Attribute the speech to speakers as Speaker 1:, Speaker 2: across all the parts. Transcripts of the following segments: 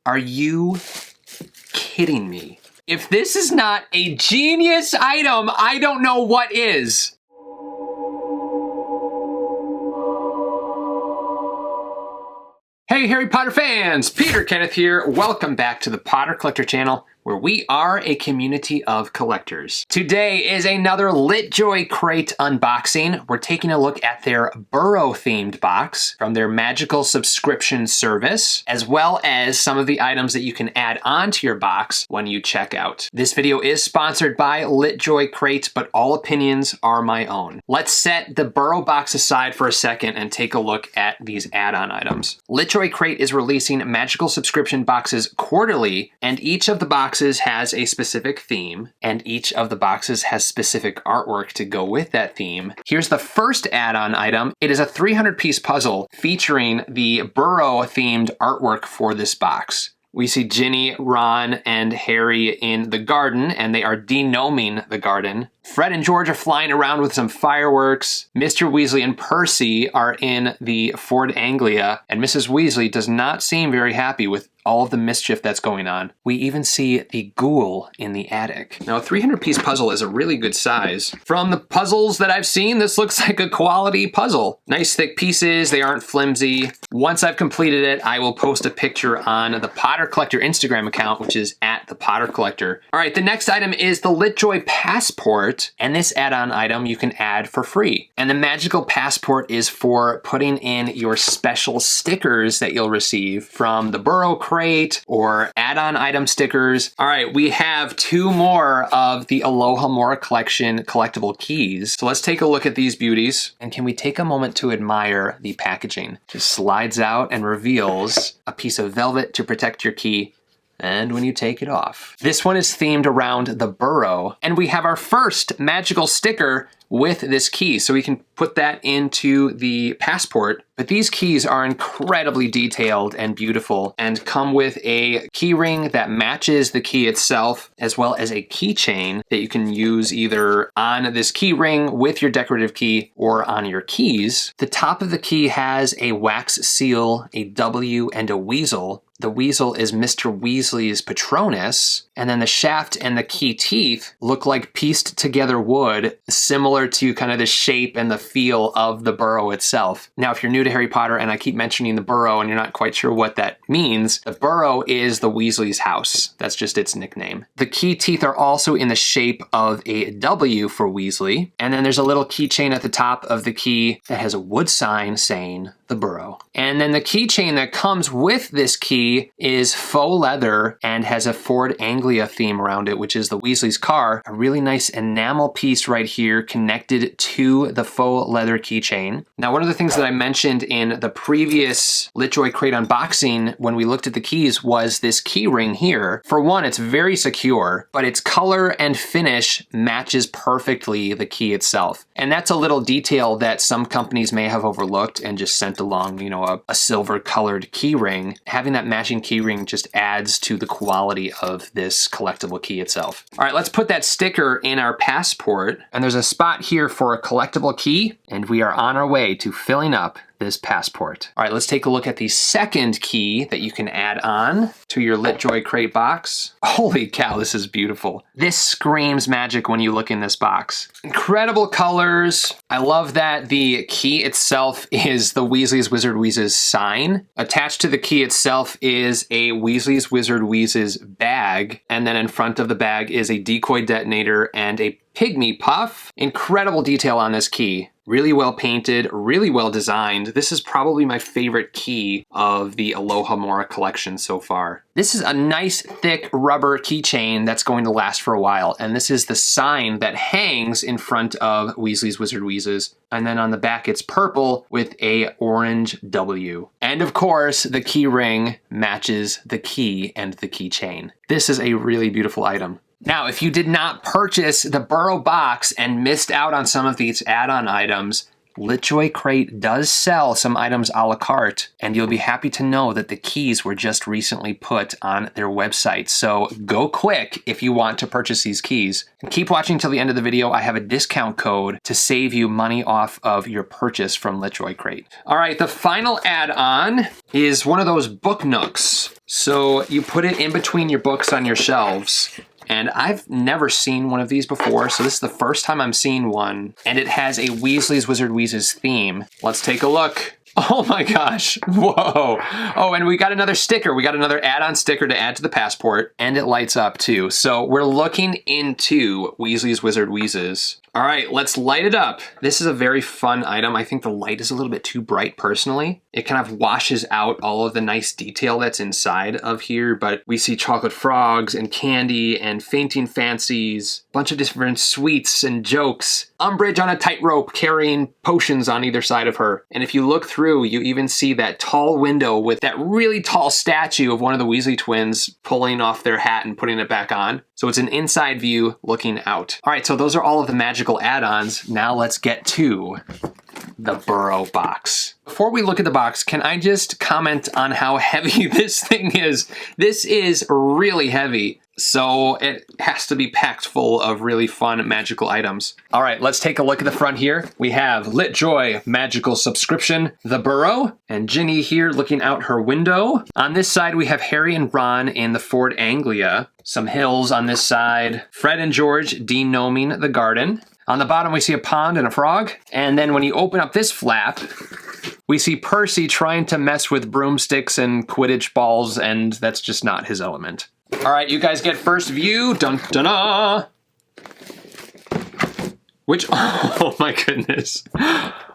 Speaker 1: Are you kidding me? If this is not a genius item, I don't know what is. Hey Harry Potter fans, Peter Kenneth here. Welcome back to the Potter Collector channel, where we are a community of collectors. Today is another LitJoy crate unboxing. We're taking a look at their Burrow themed box from their magical subscription service, as well as some of the items that you can add onto your box when you check out. This video is sponsored by LitJoy Crate, but all opinions are my own. Let's set the Burrow box aside for a second and take a look at these add-on items. LitJoy Crate is releasing magical subscription boxes quarterly, and each of the boxes has a specific theme, and each of the boxes has specific artwork to go with that theme. Here's the first add-on item. It is a 300-piece puzzle featuring the Burrow themed artwork for this box. We see Ginny, Ron, and Harry in the garden, and they are denoming the garden. Fred and George are flying around with some fireworks. Mr. Weasley and Percy are in the Ford Anglia, and Mrs. Weasley does not seem very happy with all of the mischief that's going on. We even see the ghoul in the attic. Now, a 300-piece puzzle is a really good size. From the puzzles that I've seen, this looks like a quality puzzle. Nice thick pieces, they aren't flimsy. Once I've completed it, I will post a picture on the Potter Collector Instagram account, which is @thePotterCollector. All right, the next item is the LitJoy Passport, and this add-on item you can add for free. And the magical passport is for putting in your special stickers that you'll receive from the Burrow crate or add-on item stickers. All right, we have two more of the Alohomora collection collectible keys. So let's take a look at these beauties. And can we take a moment to admire the packaging? Just slides out and reveals a piece of velvet to protect your key. And when you take it off. This one is themed around the Burrow, and we have our first magical sticker with this key, so we can put that into the passport. But these keys are incredibly detailed and beautiful and come with a key ring that matches the key itself, as well as a keychain that you can use either on this key ring with your decorative key or on your keys. The top of the key has a wax seal, a W, and a weasel. The weasel is Mr. Weasley's Patronus, and then the shaft and the key teeth look like pieced together wood, similar to kind of the shape and the feel of the Burrow itself. Now, if you're new to Harry Potter and I keep mentioning the Burrow and you're not quite sure what that means, the Burrow is the Weasley's house. That's just its nickname. The key teeth are also in the shape of a W for Weasley, and then there's a little keychain at the top of the key that has a wood sign saying the Burrow. And then the keychain that comes with this key is faux leather and has a Ford Anglia theme around it, which is the Weasley's car. A really nice enamel piece right here connected to the faux leather keychain. Now, one of the things that I mentioned in the previous LitJoy crate unboxing when we looked at the keys was this key ring here. For one, it's very secure, but its color and finish matches perfectly the key itself. And that's a little detail that some companies may have overlooked and just sent along, you know, a silver colored key ring. Having that matching key ring just adds to the quality of this collectible key itself. All right, let's put that sticker in our passport. And there's a spot here for a collectible key, and we are on our way to filling up this passport. All right, let's take a look at the second key that you can add on to your LitJoy crate box. Holy cow, this is beautiful. This screams magic when you look in this box. Incredible colors. I love that the key itself is the Weasley's Wizard Wheezes sign. Attached to the key itself is a Weasley's Wizard Wheezes bag, and then in front of the bag is a decoy detonator and a pygmy puff. Incredible detail on this key. Really well painted, really well designed. This is probably my favorite key of the Alohomora collection so far. This is a nice thick rubber keychain that's going to last for a while, and this is the sign that hangs in front of Weasley's Wizard Wheezes. And then on the back it's purple with a orange W. And of course, the key ring matches the key and the keychain. This is a really beautiful item. Now, if you did not purchase the Burrow box and missed out on some of these add-on items, LitJoy Crate does sell some items a la carte, and you'll be happy to know that the keys were just recently put on their website. So go quick if you want to purchase these keys. And keep watching till the end of the video. I have a discount code to save you money off of your purchase from LitJoy Crate. All right, the final add-on is one of those book nooks. So you put it in between your books on your shelves. And I've never seen one of these before, so this is the first time I'm seeing one. And it has a Weasley's Wizard Wheezes theme. Let's take a look. Oh my gosh, whoa. Oh, and we got another sticker. We got another add-on sticker to add to the passport, and it lights up too. So we're looking into Weasley's Wizard Wheezes. All right, let's light it up. This is a very fun item. I think the light is a little bit too bright personally. It kind of washes out all of the nice detail that's inside of here, but we see chocolate frogs and candy and fainting fancies, a bunch of different sweets and jokes. Umbridge on a tightrope carrying potions on either side of her. And if you look through, you even see that tall window with that really tall statue of one of the Weasley twins pulling off their hat and putting it back on. So it's an inside view looking out. All right, so those are all of the magical add-ons. Now let's get to the Burrow box. Before we look at the box, can I just comment on how heavy this thing is? This is really heavy, so it has to be packed full of really fun magical items. All right, let's take a look at the front here. We have LitJoy Magical Subscription, the Burrow, and Ginny here looking out her window. On this side, we have Harry and Ron in the Ford Anglia. Some hills on this side. Fred and George denoming the garden. On the bottom, we see a pond and a frog. And then when you open up this flap, we see Percy trying to mess with broomsticks and Quidditch balls, and that's just not his element. All right, you guys get first view. Dun dun dun. Oh my goodness.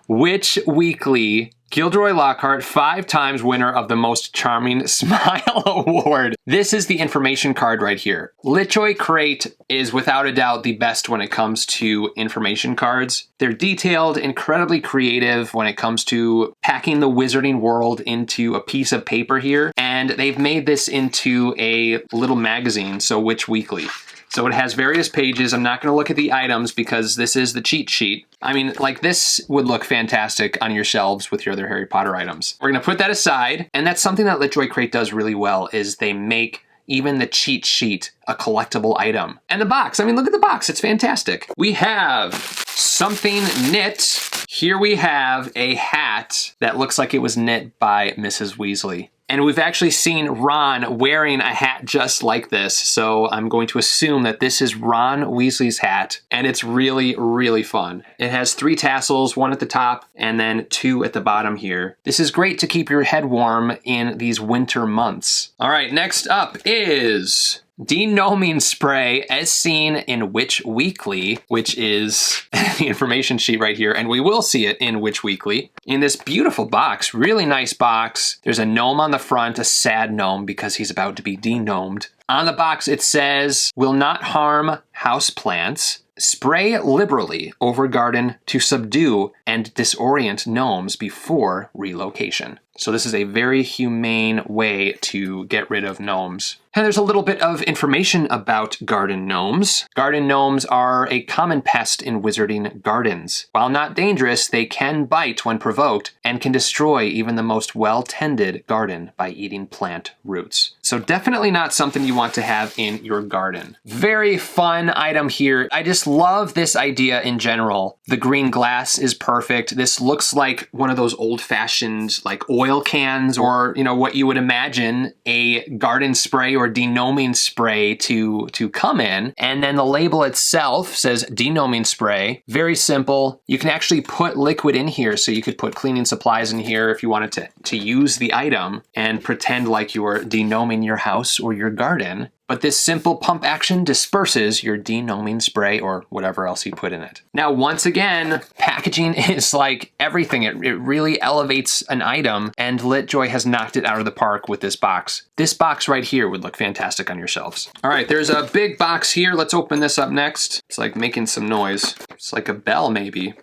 Speaker 1: Which weekly Gilderoy Lockhart 5 times winner of the Most Charming Smile Award. This is the information card right here. LitJoy Crate is without a doubt the best when it comes to information cards. They're detailed, incredibly creative when it comes to packing the wizarding world into a piece of paper here. And they've made this into a little magazine, so Which Weekly. So it has various pages. I'm not going to look at the items because this is the cheat sheet. I mean, like, this would look fantastic on your shelves with your other Harry Potter items. We're going to put that aside, and that's something that LitJoy Crate does really well, is they make even the cheat sheet a collectible item. And the box, I mean, look at the box, it's fantastic. We have something knit. Here we have a hat that looks like it was knit by Mrs. Weasley. And we've actually seen Ron wearing a hat just like this, so I'm going to assume that this is Ron Weasley's hat, and it's really, really fun. It has 3 tassels, 1 at the top, and then 2 at the bottom here. This is great to keep your head warm in these winter months. All right, next up is denoming spray as seen in Which Weekly, which is the information sheet right here, and we will see it in Which Weekly. In this beautiful box, really nice box. There's a gnome on the front, a sad gnome because he's about to be denomed. On the box it says, will not harm house plants. Spray liberally over garden to subdue and disorient gnomes before relocation. So this is a very humane way to get rid of gnomes. And there's a little bit of information about garden gnomes. Garden gnomes are a common pest in wizarding gardens. While not dangerous, they can bite when provoked and can destroy even the most well-tended garden by eating plant roots. So definitely not something you want to have in your garden. Very fun item here. I just love this idea in general. The green glass is perfect. This looks like one of those old-fashioned like oil cans, or you know what you would imagine a garden spray or denoming spray to come in. And then the label itself says denoming spray. Very simple. You can actually put liquid in here, so you could put cleaning supplies in here if you wanted to use the item and pretend like you were denoming your house or your garden. But this simple pump action disperses your denoming spray or whatever else you put in it. Now, once again, packaging is like everything. It really elevates an item, and LitJoy has knocked it out of the park with this box. This box right here would look fantastic on your shelves. All right, there's a big box here. Let's open this up next. It's like making some noise. It's like a bell, maybe.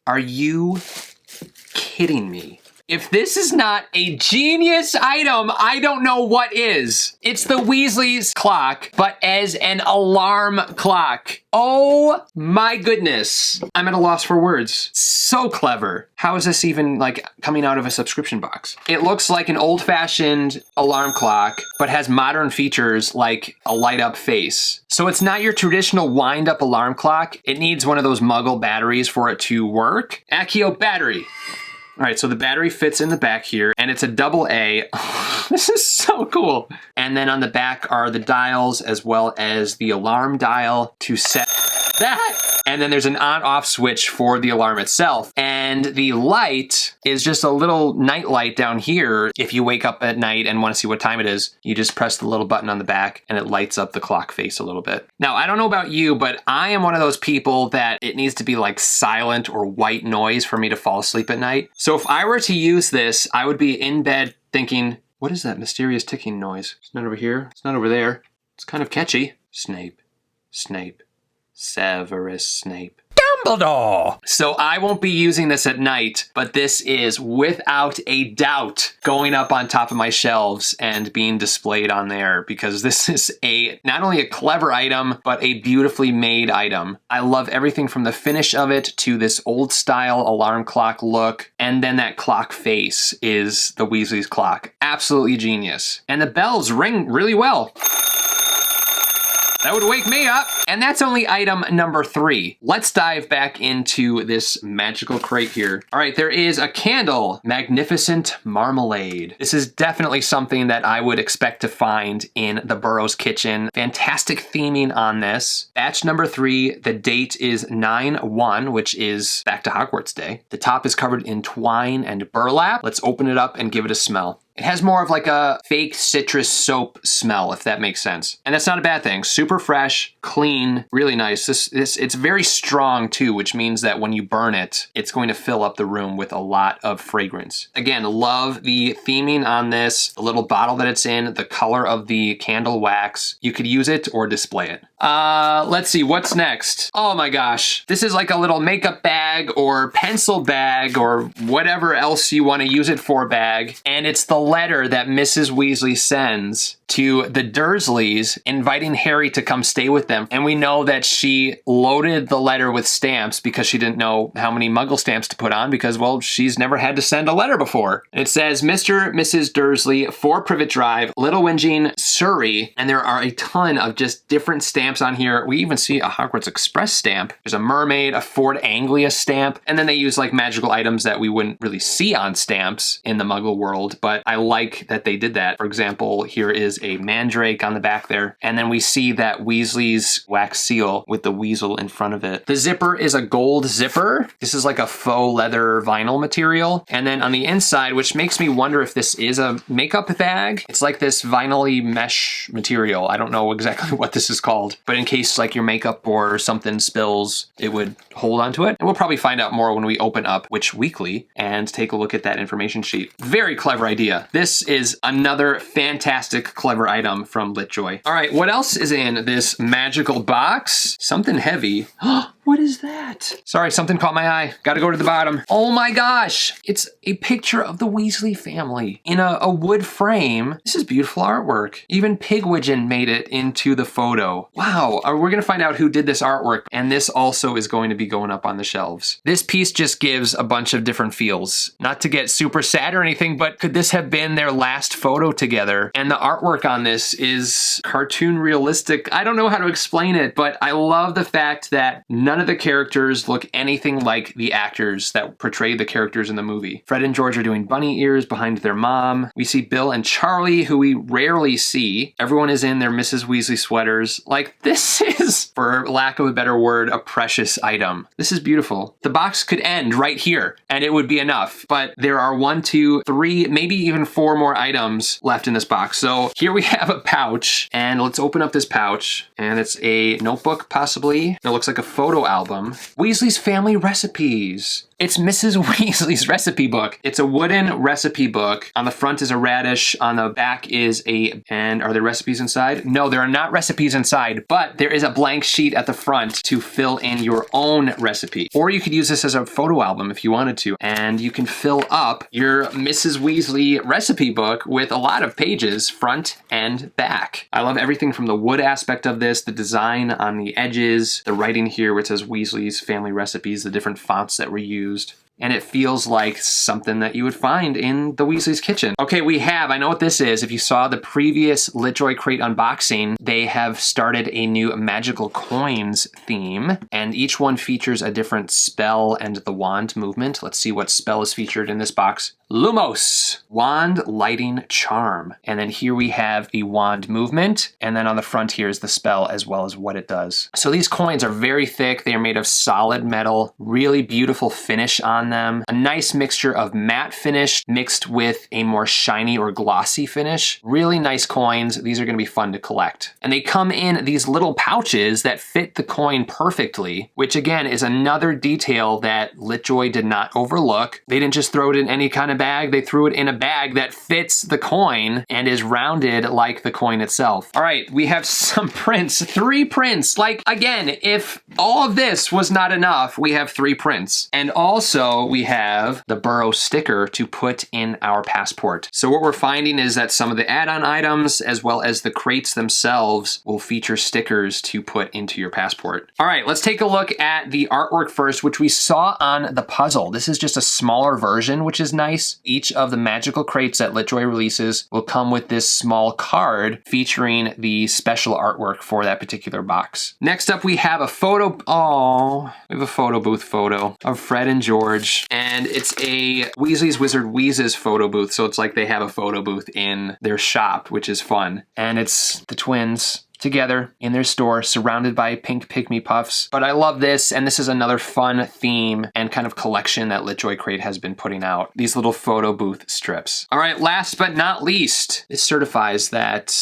Speaker 1: Are you kidding me? If this is not a genius item, I don't know what is. It's the Weasley's clock, but as an alarm clock. Oh my goodness. I'm at a loss for words. So clever. How is this even like coming out of a subscription box? It looks like an old-fashioned alarm clock, but has modern features like a light-up face. So it's not your traditional wind-up alarm clock. It needs one of those Muggle batteries for it to work. Accio battery. All right, so the battery fits in the back here, and it's a AA. This is so cool. And then on the back are the dials as well as the alarm dial to set that. And then there's an on-off switch for the alarm itself. And the light is just a little night light down here. If you wake up at night and want to see what time it is, you just press the little button on the back and it lights up the clock face a little bit. Now, I don't know about you, but I am one of those people that it needs to be like silent or white noise for me to fall asleep at night. So if I were to use this, I would be in bed thinking, what is that mysterious ticking noise? It's not over here. It's not over there. It's kind of catchy. Snape, Snape, Severus Snape. Dumbledore! So I won't be using this at night, but this is without a doubt going up on top of my shelves and being displayed on there because this is not only a clever item, but a beautifully made item. I love everything from the finish of it to this old style alarm clock look, and then that clock face is the Weasley's clock. Absolutely genius. And the bells ring really well. That would wake me up. And that's only item number 3. Let's dive back into this magical crate here. All right, there is a candle, Magnificent Marmalade. This is definitely something that I would expect to find in the Burrow's kitchen. Fantastic theming on this. Batch number 3, the date is 9/1, which is back to Hogwarts Day. The top is covered in twine and burlap. Let's open it up and give it a smell. It has more of like a fake citrus soap smell, if that makes sense. And that's not a bad thing. Super fresh, clean, really nice. It's very strong too, which means that when you burn it, it's going to fill up the room with a lot of fragrance. Again, love the theming on this, the little bottle that it's in, the color of the candle wax. You could use it or display it. Let's see, what's next? Oh my gosh. This is like a little makeup bag or pencil bag or whatever else you want to use it for bag. And it's the letter that Mrs. Weasley sends to the Dursleys inviting Harry to come stay with them. And we know that she loaded the letter with stamps because she didn't know how many Muggle stamps to put on because, well, she's never had to send a letter before. It says, Mr. Mrs. Dursley, 4 Privet Drive, Little Whinging, Surrey. And there are a ton of just different stamps on here. We even see a Hogwarts Express stamp. There's a mermaid, a Ford Anglia stamp. And then they use like magical items that we wouldn't really see on stamps in the Muggle world. But I like that they did that. For example, here is a mandrake on the back there. And then we see that Weasley's wax seal with the weasel in front of it. The zipper is a gold zipper. This is like a faux leather vinyl material. And then on the inside, which makes me wonder if this is a makeup bag, it's like this vinyl-y mesh material. I don't know exactly what this is called, but in case like your makeup or something spills, it would hold onto it. And we'll probably find out more when we open up Witch Weekly and take a look at that information sheet. Very clever idea. This is another fantastic, clever item from LitJoy. All right, what else is in this magical box? Something heavy. What is that? Sorry, something caught my eye. Gotta go to the bottom. Oh my gosh, it's a picture of the Weasley family in a wood frame. This is beautiful artwork. Even Pigwidgeon made it into the photo. Wow, we're gonna find out who did this artwork, and this also is going to be going up on the shelves. This piece just gives a bunch of different feels. Not to get super sad or anything, but could this have been their last photo together? And the artwork on this is cartoon realistic. I don't know how to explain it, but I love the fact that none of the characters look anything like the actors that portrayed the characters in the movie. Fred and George are doing bunny ears behind their mom. We see Bill and Charlie, who we rarely see. Everyone is in their Mrs. Weasley sweaters. Like, this is, for lack of a better word, a precious item. This is beautiful. The box could end right here, and it would be enough. But there are 1, 2, 3, maybe even 4 more items left in this box. So here we have a pouch, and let's open up this pouch. And it's a notebook, possibly. It looks like a photo album. Weasley's Family Recipes. It's Mrs. Weasley's recipe book. It's a wooden recipe book. On the front is a radish. On the back is and are there recipes inside? No, there are not recipes inside, but there is a blank sheet at the front to fill in your own recipe. Or you could use this as a photo album if you wanted to, and you can fill up your Mrs. Weasley recipe book with a lot of pages, front and back. I love everything from the wood aspect of this, the design on the edges, the writing here which says Weasley's Family Recipes, the different fonts that were used. and it feels like something that you would find in the Weasley's kitchen. Okay, I know what this is. If you saw the previous LitJoy crate unboxing, they have started a new magical coins theme, and each one features a different spell and the wand movement. Let's see what spell is featured in this box. Lumos, wand lighting charm. And then here we have the wand movement, and then on the front here is the spell as well as what it does. So these coins are very thick. They are made of solid metal, really beautiful finish on them. A nice mixture of matte finish mixed with a more shiny or glossy finish. Really nice coins. These are gonna be fun to collect. And they come in these little pouches that fit the coin perfectly, which again is another detail that LitJoy did not overlook. They didn't just throw it in any kind of bag, they threw it in a bag that fits the coin and is rounded like the coin itself. All right, we have some prints, 3 prints. Like, again, if all of this was not enough, we have 3 prints. And also we have the Burrow sticker to put in our passport. So what we're finding is that some of the add-on items as well as the crates themselves will feature stickers to put into your passport. All right, let's take a look at the artwork first, which we saw on the puzzle. This is just a smaller version, which is nice. Each of the magical crates that LitJoy releases will come with this small card featuring the special artwork for that particular box. Next up, we have a photo. Oh, we have a photo booth photo of Fred and George, and it's a Weasley's Wizard Wheezes photo booth. So it's like they have a photo booth in their shop, which is fun. And it's the twins together in their store, surrounded by pink pygmy puffs. But I love this, and this is another fun theme and kind of collection that LitJoy Crate has been putting out. These little photo booth strips. All right, last but not least, it certifies that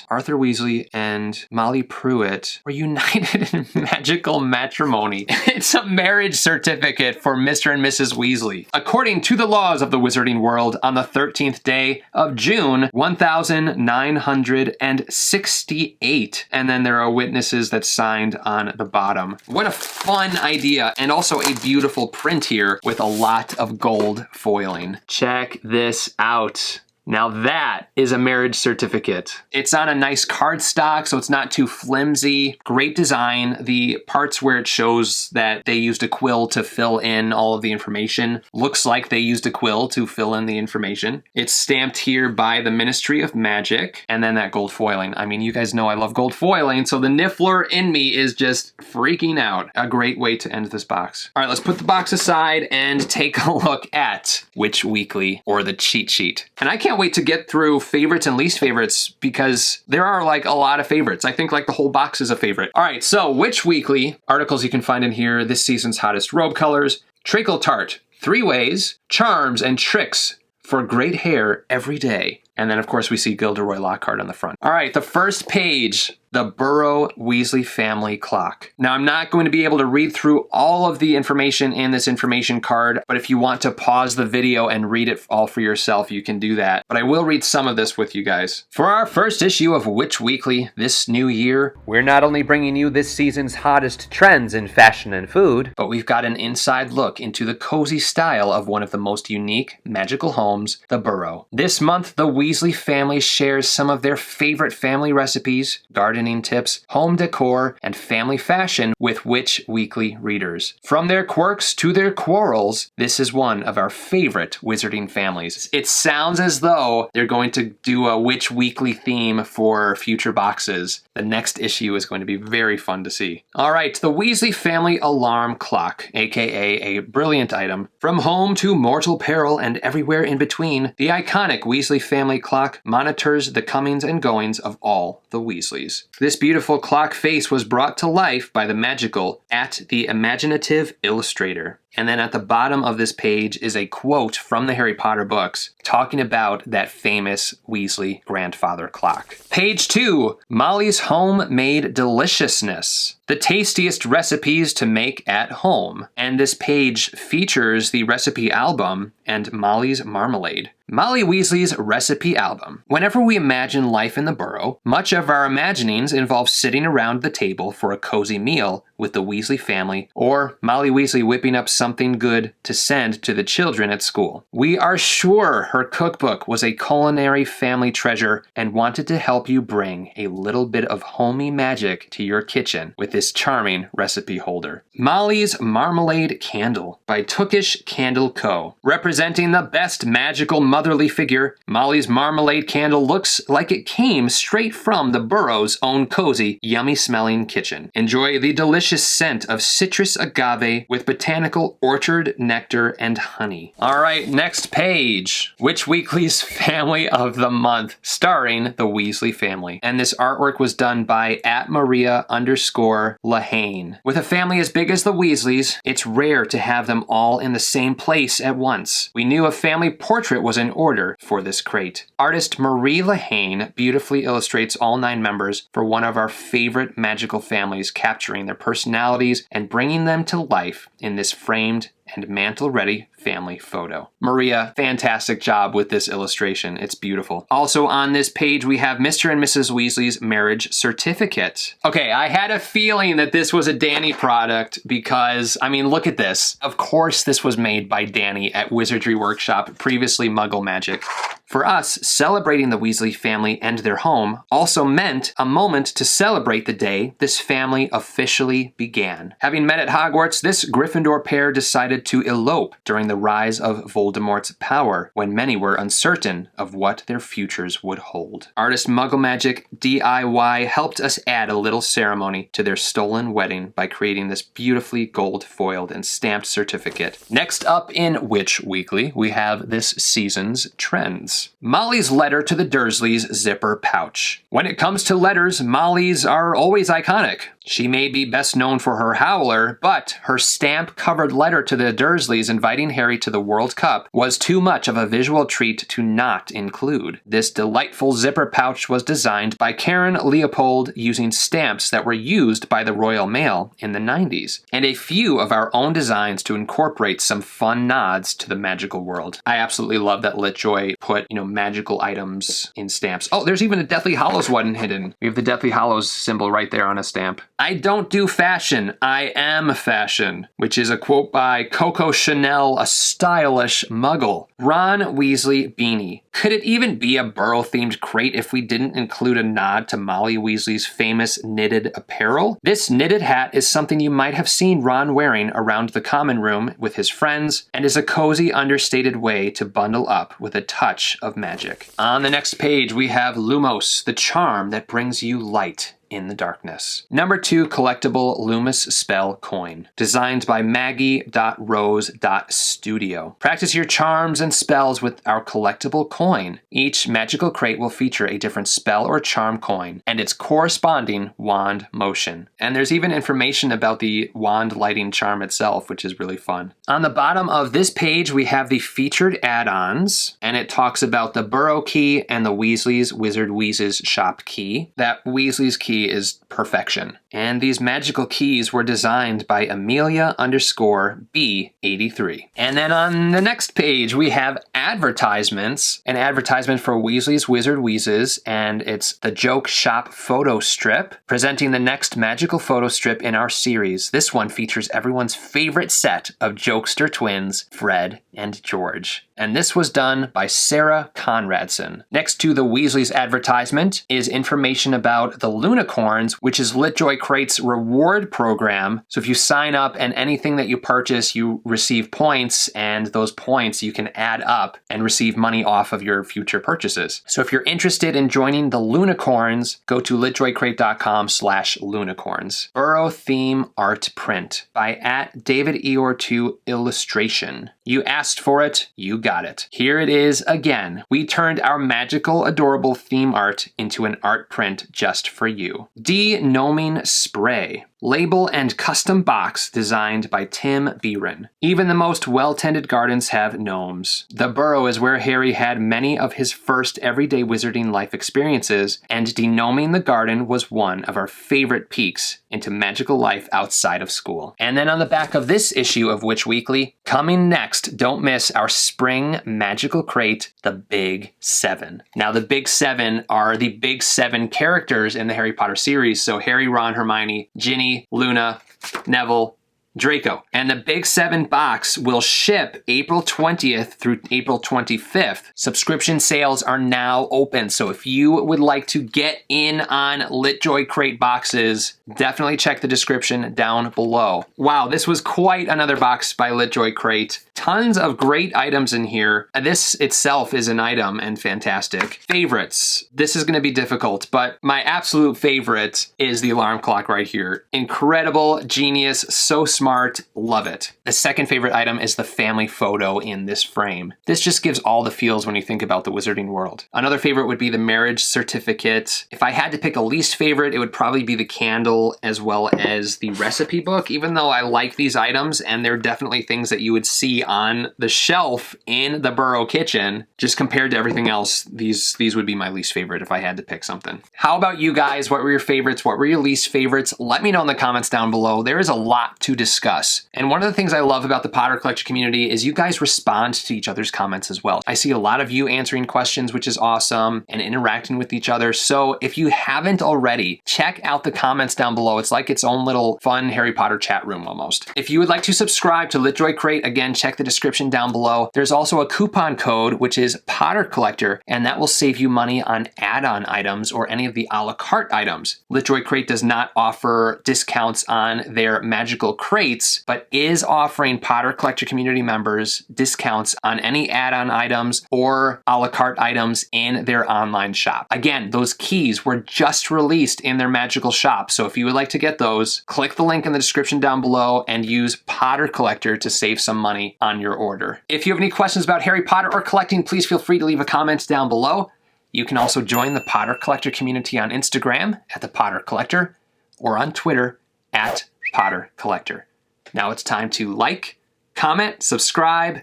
Speaker 1: Arthur Weasley and Molly Pruitt were united in magical matrimony. It's a marriage certificate for Mr. and Mrs. Weasley. According to the laws of the wizarding world, on the 13th day of June, 1968, and then there are witnesses that signed on the bottom. What a fun idea, and also a beautiful print here with a lot of gold foiling. Check this out. Now that is a marriage certificate. It's on a nice cardstock, so it's not too flimsy. Great design. The parts where it shows that they used a quill to fill in all of the information looks like they used a quill to fill in the information. It's stamped here by the Ministry of Magic, and then that gold foiling. I mean, you guys know I love gold foiling, so the Niffler in me is just freaking out. A great way to end this box. All right, let's put the box aside and take a look at Witch Weekly, or the cheat sheet. And I can't wait to get through favorites and least favorites because there are like a lot of favorites. I think like the whole box is a favorite. All right, so Witch Weekly, articles you can find in here, this season's hottest robe colors, treacle tart, 3 ways, charms and tricks for great hair every day. And then of course we see Gilderoy Lockhart on the front. All right, the first page, the Burrow Weasley family clock. Now I'm not going to be able to read through all of the information in this information card, but if you want to pause the video and read it all for yourself, you can do that. But I will read some of this with you guys. For our first issue of Witch Weekly this new year, we're not only bringing you this season's hottest trends in fashion and food, but we've got an inside look into the cozy style of one of the most unique magical homes, the Burrow. This month, the Weasley family shares some of their favorite family recipes, gardening tips, home decor, and family fashion with Witch Weekly readers. From their quirks to their quarrels, this is one of our favorite wizarding families. It sounds as though they're going to do a Witch Weekly theme for future boxes. The next issue is going to be very fun to see. All right, the Weasley family alarm clock, aka a brilliant item. From home to mortal peril and everywhere in between, the iconic Weasley family clock monitors the comings and goings of all the Weasleys. This beautiful clock face was brought to life by the magical @ imaginative illustrator. And then at the bottom of this page is a quote from the Harry Potter books talking about that famous Weasley grandfather clock. Page 2, Molly's homemade deliciousness. The tastiest recipes to make at home. And this page features the recipe album and Molly's marmalade. Molly Weasley's recipe album. Whenever we imagine life in the Burrow, much of our imaginings involve sitting around the table for a cozy meal with the Weasley family, or Molly Weasley whipping up something good to send to the children at school. We are sure her cookbook was a culinary family treasure and wanted to help you bring a little bit of homey magic to your kitchen with this charming recipe holder. Molly's Marmalade Candle by Tookish Candle Co. Representing the best magical motherly figure, Molly's Marmalade Candle looks like it came straight from the Burrow's own cozy, yummy-smelling kitchen. Enjoy the delicious scent of citrus agave with botanical orchard nectar and honey. All right, next page. Witch Weekly's Family of the Month, starring the Weasley family. And this artwork was done by @Maria_Lahane. With a family as big as the Weasleys, it's rare to have them all in the same place at once. We knew a family portrait was in order for this crate. Artist Marie Lahane beautifully illustrates all 9 members for one of our favorite magical families, capturing their personalities and bringing them to life in this framed and mantle-ready family photo. Maria, fantastic job with this illustration. It's beautiful. Also on this page, we have Mr. and Mrs. Weasley's marriage certificate. Okay, I had a feeling that this was a Danny product because, I mean, look at this. Of course this was made by Danny at Wizardry Workshop, previously Muggle Magic. For us, celebrating the Weasley family and their home also meant a moment to celebrate the day this family officially began. Having met at Hogwarts, this Gryffindor pair decided to elope during the rise of Voldemort's power, when many were uncertain of what their futures would hold. Artist Muggle Magic DIY helped us add a little ceremony to their stolen wedding by creating this beautifully gold-foiled and stamped certificate. Next up in Witch Weekly, we have this season's trends. Molly's letter to the Dursleys zipper pouch. When it comes to letters, Molly's are always iconic. She may be best known for her howler, but her stamp-covered letter to the Dursleys inviting Harry to the World Cup was too much of a visual treat to not include. This delightful zipper pouch was designed by Karen Leopold using stamps that were used by the Royal Mail in the 90s, and a few of our own designs to incorporate some fun nods to the magical world. I absolutely love that LitJoy put, magical items in stamps. Oh, there's even a Deathly Hallows one hidden. We have the Deathly Hallows symbol right there on a stamp. I don't do fashion, I am fashion, which is a quote by Coco Chanel, a stylish muggle. Ron Weasley beanie. Could it even be a Burrow-themed crate if we didn't include a nod to Molly Weasley's famous knitted apparel? This knitted hat is something you might have seen Ron wearing around the common room with his friends, and is a cozy, understated way to bundle up with a touch of magic. On the next page, we have Lumos, the charm that brings you light in the darkness. Number 2 collectible Lumos spell coin, designed by Maggie.Rose.Studio. Practice your charms and spells with our collectible coin. Each magical crate will feature a different spell or charm coin and its corresponding wand motion. And there's even information about the wand lighting charm itself, which is really fun. On the bottom of this page, we have the featured add-ons, and it talks about the Burrow key and the Weasley's Wizard Wheezes shop key. That Weasley's key is perfection. And these magical keys were designed by Amelia_B83. And then on the next page, we have advertisements. An advertisement for Weasley's Wizard Wheezes, and it's the Joke Shop photo strip, presenting the next magical photo strip in our series. This one features everyone's favorite set of jokester twins, Fred and George. And this was done by Sarah Conradson. Next to the Weasley's advertisement is information about the Lunicorns, which is LitJoy Crate's reward program. So if you sign up and anything that you purchase, you receive points, and those points you can add up and receive money off of your future purchases. So if you're interested in joining the Lunicorns, go to litjoycrate.com/lunicorns. Burrow theme art print by @DavidEor2 illustration. You asked for it, you got it. Here it is again. We turned our magical, adorable theme art into an art print just for you. De-Gnoming Spray. Label and custom box designed by Tim Beeren. Even the most well-tended gardens have gnomes. The Burrow is where Harry had many of his first everyday wizarding life experiences, and de-gnoming the garden was one of our favorite peeks into magical life outside of school. And then on the back of this issue of Witch Weekly, coming next, don't miss our spring magical crate, the Big Seven. Now the Big Seven are the Big Seven characters in the Harry Potter series, so Harry, Ron, Hermione, Ginny, Ginny, Luna, Neville, Draco. And the Big 7 box will ship April 20th through April 25th. Subscription sales are now open, so if you would like to get in on LitJoy crate boxes, definitely check the description down below. Wow, this was quite another box by LitJoy crate. Tons of great items in here. This itself is an item and fantastic. Favorites. This is going to be difficult, but my absolute favorite is the alarm clock right here. Incredible, genius, so smart, love it. The second favorite item is the family photo in this frame. This just gives all the feels when you think about the wizarding world. Another favorite would be the marriage certificate. If I had to pick a least favorite, it would probably be the candle as well as the recipe book, even though I like these items and they're definitely things that you would see on the shelf in the Burrow kitchen. Just compared to everything else, these would be my least favorite if I had to pick something. How about you guys? What were your favorites? What were your least favorites? Let me know in the comments down below. There is a lot to discuss. And one of the things I love about the Potter Collector community is you guys respond to each other's comments as well. I see a lot of you answering questions, which is awesome, and interacting with each other. So if you haven't already, check out the comments down below. It's like its own little fun Harry Potter chat room almost. If you would like to subscribe to LitJoy Crate, again, check the description down below. There's also a coupon code, which is Potter Collector, and that will save you money on add-on items or any of the a la carte items. LitJoy Crate does not offer discounts on their magical crates, but is offering Potter Collector community members discounts on any add-on items or a la carte items in their online shop. Again, those keys were just released in their magical shop, so if you would like to get those, click the link in the description down below and use Potter Collector to save some money on your order. If you have any questions about Harry Potter or collecting, please feel free to leave a comment down below. You can also join the Potter Collector community on Instagram at the Potter Collector or on Twitter at Potter Collector. Now it's time to like, comment, subscribe,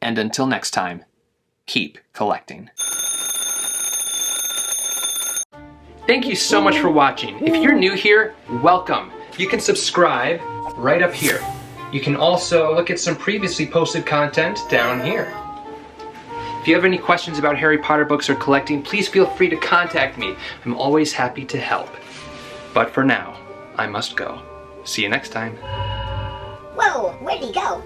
Speaker 1: and until next time, keep collecting. Thank you so much for watching. If you're new here, welcome. You can subscribe right up here. You can also look at some previously posted content down here. If you have any questions about Harry Potter books or collecting, please feel free to contact me. I'm always happy to help. But for now, I must go. See you next time.
Speaker 2: Whoa, where'd he go?